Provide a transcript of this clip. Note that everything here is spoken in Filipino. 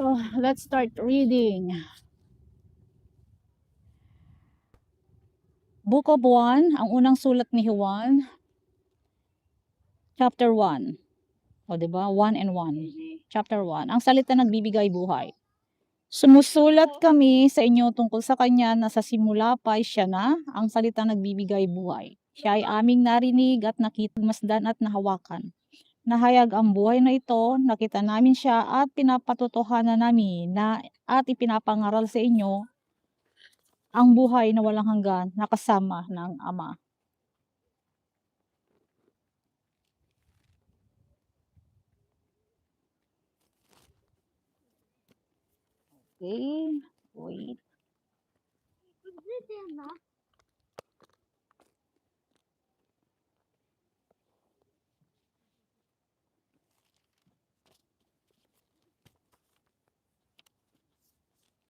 So, let's start reading. Book of Juan, ang unang sulat ni Juan, chapter 1. O, diba? 1 and 1. Chapter 1. Ang salita nagbibigay buhay. Sumusulat kami sa inyo tungkol sa kanya na sa simula pa siya na ang salita nagbibigay buhay. Siya ay aming narinig at nakita, masdan at nahawakan. Nahayag ang buhay na ito, nakita namin siya at pinapatotohanan namin at ipinapangaral sa inyo ang buhay na walang hanggan na kasama ng Ama. Okay, wait.